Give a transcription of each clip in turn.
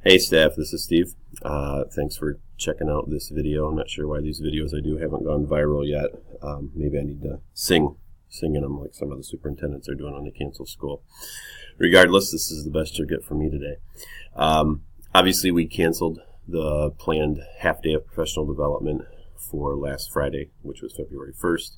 Hey staff, this is Steve. Thanks for checking out this video. I'm not sure why these videos I do haven't gone viral yet. Maybe I need to sing in them like some of the superintendents are doing when they cancel school. Regardless, this is the best you'll get from me today. Obviously, we canceled the planned half day of professional development for last Friday, which was February 1st.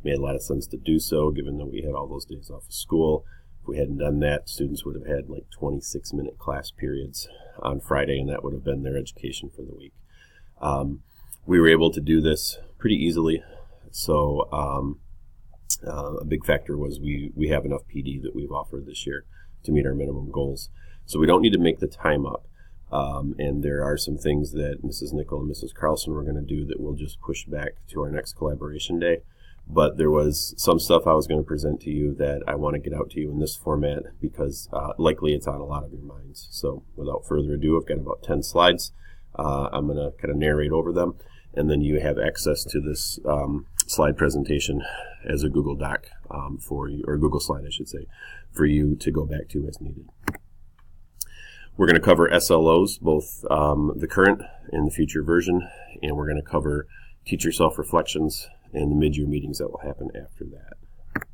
Made a lot of sense to do so, given that we had all those days off of school. If we hadn't done that, students would have had like 26-minute class periods on Friday, and that would have been their education for the week. We were able to do this pretty easily, so a big factor was we have enough PD that we've offered this year to meet our minimum goals. So we don't need to make the time up, and there are some things that Mrs. Nickel and Mrs. Carlson were going to do that we'll just push back to our next collaboration day. But there was some stuff I was going to present to you that I want to get out to you in this format because likely it's on a lot of your minds. So without further ado, I've got about 10 slides. I'm going to kind of narrate over them, and then you have access to this slide presentation as a Google Doc for you, or Google slide, I should say, for you to go back to as needed. We're going to cover SLOs, both the current and the future version, and we're going to cover teacher self-reflections and the mid-year meetings that will happen after that.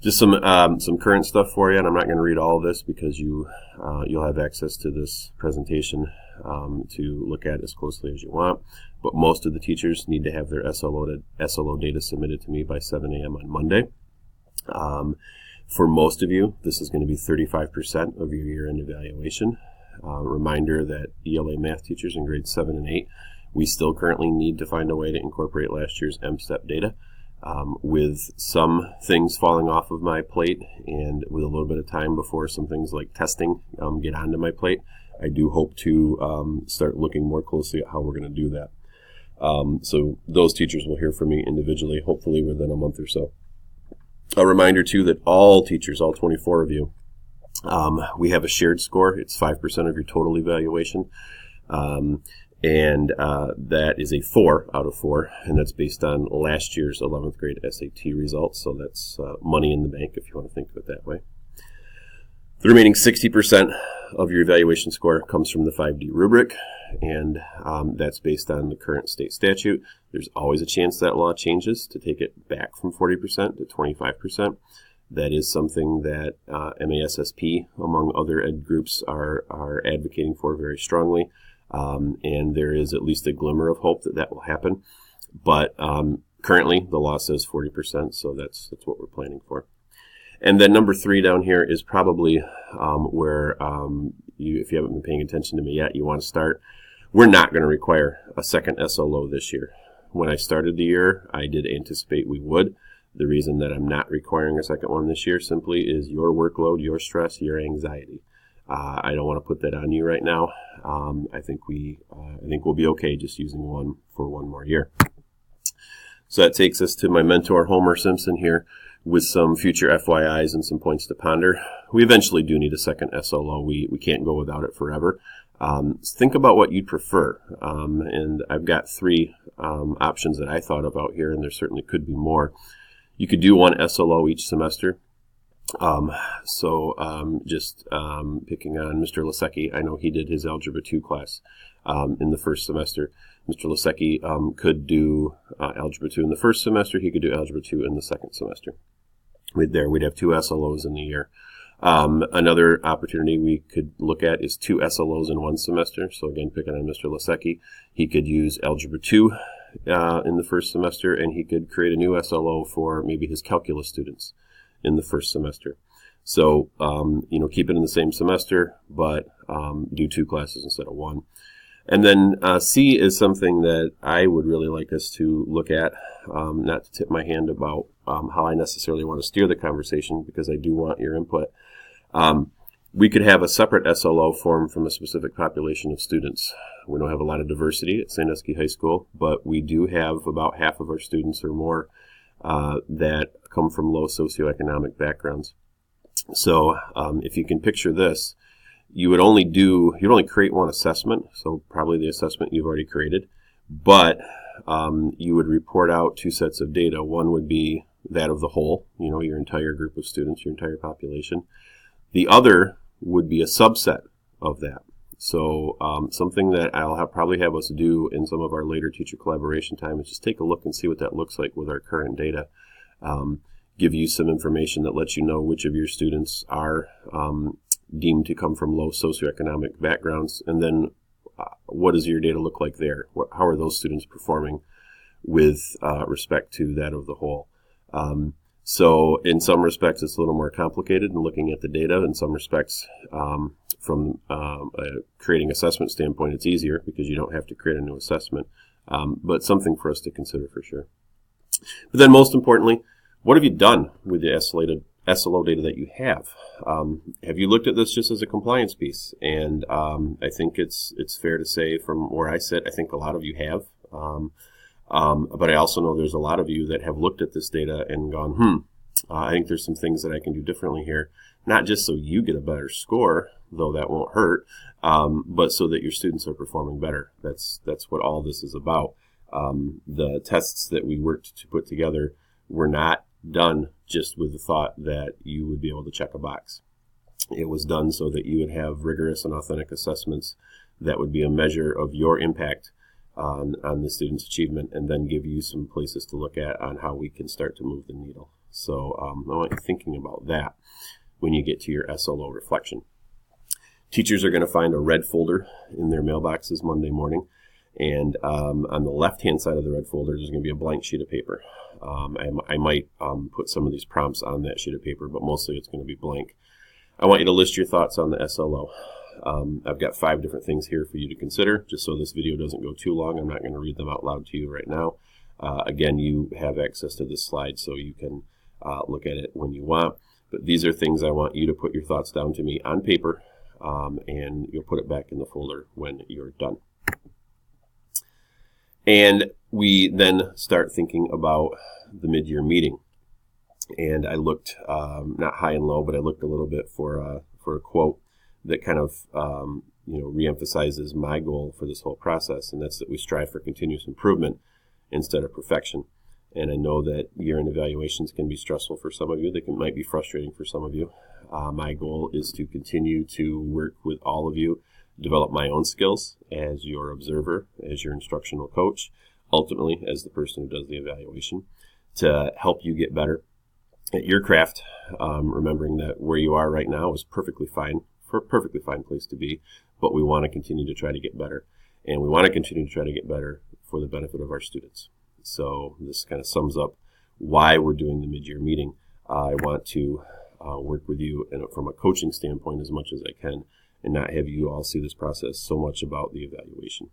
Just some current stuff for you, and I'm not going to read all of this because you'll have access to this presentation to look at as closely as you want. But most of the teachers need to have their SLO data submitted to me by 7 a.m. on Monday. For most of you, this is going to be 35% of your year-end evaluation. Reminder that ELA math teachers in grades 7 and 8, we still currently need to find a way to incorporate last year's MSTEP data. With some things falling off of my plate and with a little bit of time before some things like testing get onto my plate, I do hope to start looking more closely at how we're going to do that. So those teachers will hear from me individually, hopefully within a month or so. A reminder, too, that all teachers, all 24 of you, we have a shared score. It's 5% of your total evaluation. And that is a 4 out of 4, and that's based on last year's 11th grade SAT results, so that's money in the bank if you want to think of it that way. The remaining 60% of your evaluation score comes from the 5D rubric, and that's based on the current state statute. There's always a chance that law changes to take it back from 40% to 25%. That is something that MASSP, among other ed groups, are advocating for very strongly. And there is at least a glimmer of hope that that will happen. But currently, the law says 40%, so that's what we're planning for. And then number 3 down here is probably where if you haven't been paying attention to me yet, you want to start. We're not going to require a second SLO this year. When I started the year, I did anticipate we would. The reason that I'm not requiring a second one this year simply is your workload, your stress, your anxiety. I don't want to put that on you right now. I think we'll be okay just using one for one more year. So that takes us to my mentor, Homer Simpson, here with some future FYIs and some points to ponder. We eventually do need a second SLO. We can't go without it forever. Think about what you'd prefer. And I've got 3 options that I thought about here, and there certainly could be more. You could do one SLO each semester. Just picking on Mr. Lasecki, I know he did his Algebra 2 class in the first semester. Mr. Lasecki could do Algebra 2 in the first semester. He could do Algebra 2 in the second semester. We'd have 2 SLOs in the year. Another opportunity we could look at is 2 SLOs in one semester. So again, picking on Mr. Lasecki, he could use Algebra 2 in the first semester, and he could create a new SLO for maybe his calculus students in the first semester. So, keep it in the same semester, but do 2 classes instead of 1. And then C is something that I would really like us to look at, not to tip my hand about how I necessarily want to steer the conversation, because I do want your input. We could have a separate SLO form from a specific population of students. We don't have a lot of diversity at Sandusky High School, but we do have about half of our students or more that come from low socioeconomic backgrounds. So if you can picture this, you'd only create one assessment, so probably the assessment you've already created, but you would report out 2 sets of data. One would be that of the whole, your entire group of students, your entire population. The other would be a subset of that. So something that I'll probably have us do in some of our later teacher collaboration time is just take a look and see what that looks like with our current data. Give you some information that lets you know which of your students are deemed to come from low socioeconomic backgrounds, and then what does your data look like there? How are those students performing with respect to that of the whole? So in some respects, it's a little more complicated in looking at the data. In some respects, from a creating assessment standpoint, it's easier because you don't have to create a new assessment, but something for us to consider for sure. But then most importantly, what have you done with the SLO data that you have? Have you looked at this just as a compliance piece? And I think it's fair to say from where I sit, I think a lot of you have. But I also know there's a lot of you that have looked at this data and gone, I think there's some things that I can do differently here. Not just so you get a better score, though that won't hurt, but so that your students are performing better. That's what all this is about. The tests that we worked to put together were not done just with the thought that you would be able to check a box. It was done so that you would have rigorous and authentic assessments that would be a measure of your impact on the student's achievement, and then give you some places to look at on how we can start to move the needle. So I want you thinking about that when you get to your SLO reflection. Teachers are going to find a red folder in their mailboxes Monday morning, and on the left-hand side of the red folder, there's going to be a blank sheet of paper. I might put some of these prompts on that sheet of paper, but mostly it's going to be blank. I want you to list your thoughts on the SLO. I've got 5 different things here for you to consider, just so this video doesn't go too long. I'm not going to read them out loud to you right now. Again, you have access to this slide, so you can look at it when you want. But these are things I want you to put your thoughts down to me on paper, and you'll put it back in the folder when you're done. And we then start thinking about the mid-year meeting. And I looked, not high and low, but I looked a little bit for a quote that kind of reemphasizes my goal for this whole process, and that's that we strive for continuous improvement instead of perfection. And I know that year-end evaluations can be stressful for some of you. They might be frustrating for some of you. My goal is to continue to work with all of you, develop my own skills as your observer, as your instructional coach, ultimately as the person who does the evaluation, to help you get better at your craft, remembering that where you are right now is perfectly fine place to be, but we want to continue to try to get better, and we want to continue to try to get better for the benefit of our students. So this kind of sums up why we're doing the mid-year meeting. I want to work with you from a coaching standpoint as much as I can, and not have you all see this process so much about the evaluation.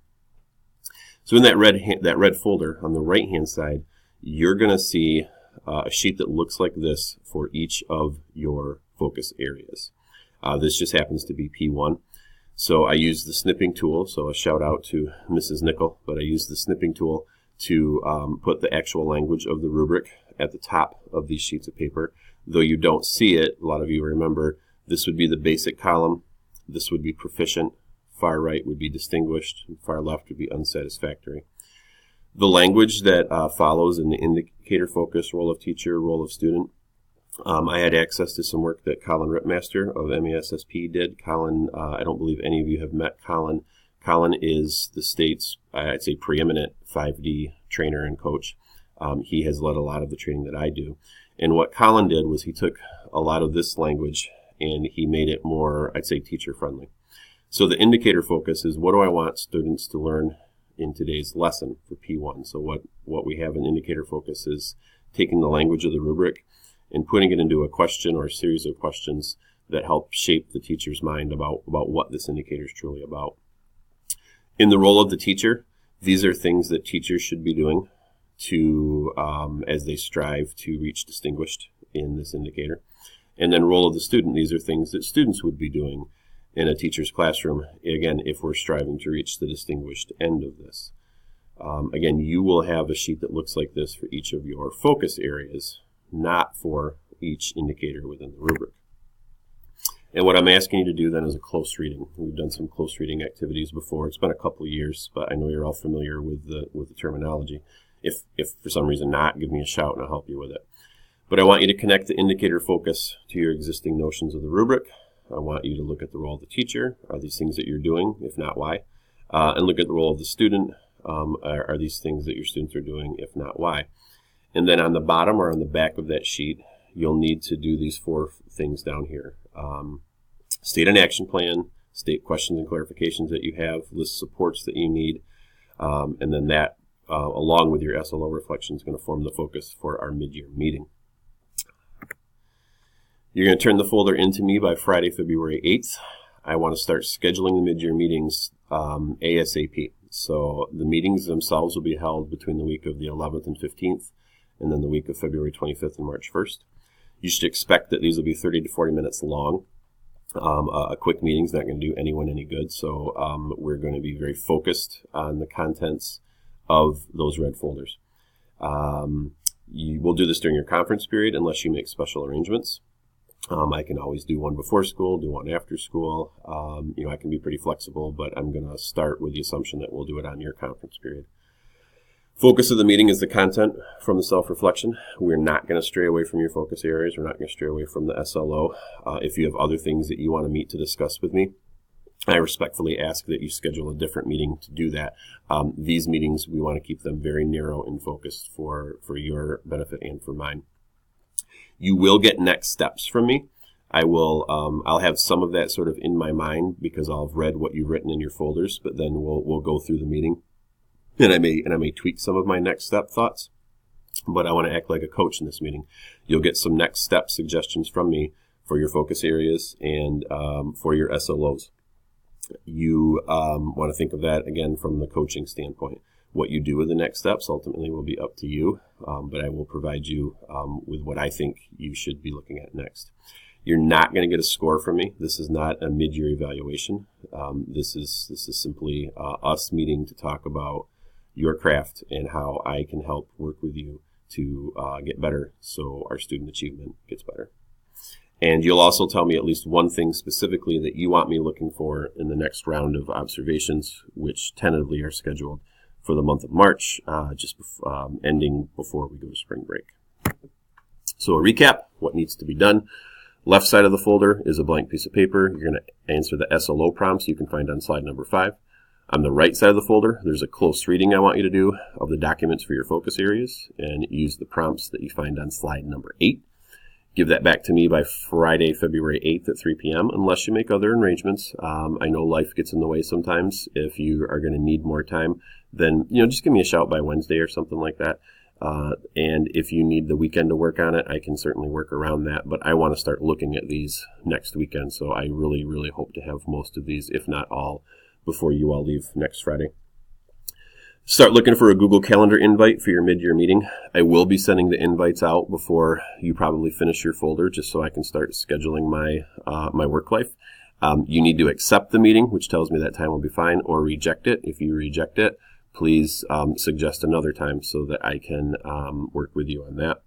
So in that red folder on the right-hand side, you're going to see a sheet that looks like this for each of your focus areas. This just happens to be P1. So I use the snipping tool. So a shout out to Mrs. Nickel, but I use the snipping tool to put the actual language of the rubric at the top of these sheets of paper. Though you don't see it, a lot of you remember, this would be the basic column. This would be proficient. Far right would be distinguished. And far left would be unsatisfactory. The language that follows in the indicator focus, role of teacher, role of student, I had access to some work that Colin Ripmaster of MASSP did. Colin, I don't believe any of you have met Colin. Colin is the state's, I'd say, preeminent 5D trainer and coach. He has led a lot of the training that I do. And what Colin did was he took a lot of this language and he made it more, I'd say, teacher-friendly. So the indicator focus is, what do I want students to learn in today's lesson for P1? So what we have in indicator focus is taking the language of the rubric and putting it into a question or a series of questions that help shape the teacher's mind about what this indicator is truly about. In the role of the teacher, these are things that teachers should be doing to as they strive to reach distinguished in this indicator. And then role of the student, these are things that students would be doing in a teacher's classroom, again, if we're striving to reach the distinguished end of this. Again, you will have a sheet that looks like this for each of your focus areas, not for each indicator within the rubric. And what I'm asking you to do then is a close reading. We've done some close reading activities before. It's been a couple of years, but I know you're all familiar with the terminology. If for some reason not, give me a shout and I'll help you with it. But I want you to connect the indicator focus to your existing notions of the rubric. I want you to look at the role of the teacher. Are these things that you're doing? If not, why? And look at the role of the student. Are these things that your students are doing? If not, why? And then on the bottom or on the back of that sheet, you'll need to do these 4 things down here. State an action plan, state questions and clarifications that you have, list supports that you need, and then that, along with your SLO reflection, is going to form the focus for our mid-year meeting. You're going to turn the folder into me by Friday, February 8th. I want to start scheduling the mid-year meetings ASAP. So the meetings themselves will be held between the week of the 11th and 15th, and then the week of February 25th and March 1st. You should expect that these will be 30 to 40 minutes long. A quick meeting is not going to do anyone any good, so we're going to be very focused on the contents of those red folders. You will do this during your conference period unless you make special arrangements. I can always do one before school, do one after school. I can be pretty flexible, but I'm going to start with the assumption that we'll do it on your conference period. Focus of the meeting is the content from the self-reflection. We're not going to stray away from your focus areas. We're not going to stray away from the SLO. If you have other things that you want to meet to discuss with me, I respectfully ask that you schedule a different meeting to do that. These meetings, we want to keep them very narrow and focused for your benefit and for mine. You will get next steps from me. I'll have some of that sort of in my mind because I'll have read what you've written in your folders, but then we'll go through the meeting. And I may tweak some of my next step thoughts, but I want to act like a coach in this meeting. You'll get some next step suggestions from me for your focus areas and for your SLOs. You want to think of that, again, from the coaching standpoint. What you do with the next steps ultimately will be up to you, but I will provide you with what I think you should be looking at next. You're not going to get a score from me. This is not a mid-year evaluation. This is simply us meeting to talk about your craft and how I can help work with you to get better so our student achievement gets better. And you'll also tell me at least one thing specifically that you want me looking for in the next round of observations, which tentatively are scheduled for the month of March, ending before we go to spring break. So a recap, what needs to be done. Left side of the folder is a blank piece of paper. You're going to answer the SLO prompts you can find on slide number 5. On the right side of the folder, there's a close reading I want you to do of the documents for your focus areas and use the prompts that you find on slide number 8. Give that back to me by Friday, February 8th at 3 p.m. unless you make other arrangements. I know life gets in the way sometimes. If you are going to need more time, then just give me a shout by Wednesday or something like that. And if you need the weekend to work on it, I can certainly work around that. But I want to start looking at these next weekend, so I really, really hope to have most of these, if not all, before you all leave next Friday. Start looking for a Google Calendar invite for your mid-year meeting. I will be sending the invites out before you probably finish your folder, just so I can start scheduling my work life. You need to accept the meeting, which tells me that time will be fine, or reject it. If you reject it, please suggest another time so that I can work with you on that.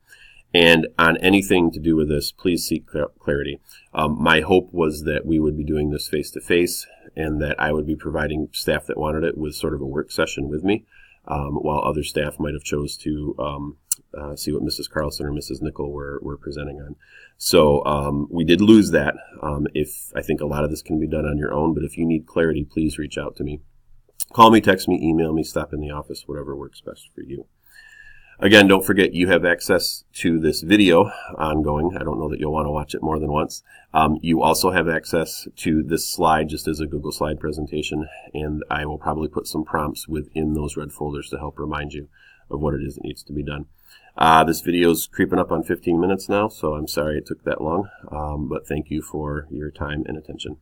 And on anything to do with this, please seek clarity. My hope was that we would be doing this face-to-face and that I would be providing staff that wanted it with sort of a work session with me, while other staff might have chose to see what Mrs. Carlson or Mrs. Nickel were presenting on. So we did lose that. I think a lot of this can be done on your own, but if you need clarity, please reach out to me. Call me, text me, email me, stop in the office, whatever works best for you. Again, don't forget you have access to this video ongoing. I don't know that you'll want to watch it more than once. You also have access to this slide just as a Google slide presentation, and I will probably put some prompts within those red folders to help remind you of what it is that needs to be done. This video is creeping up on 15 minutes now, so I'm sorry it took that long, but thank you for your time and attention.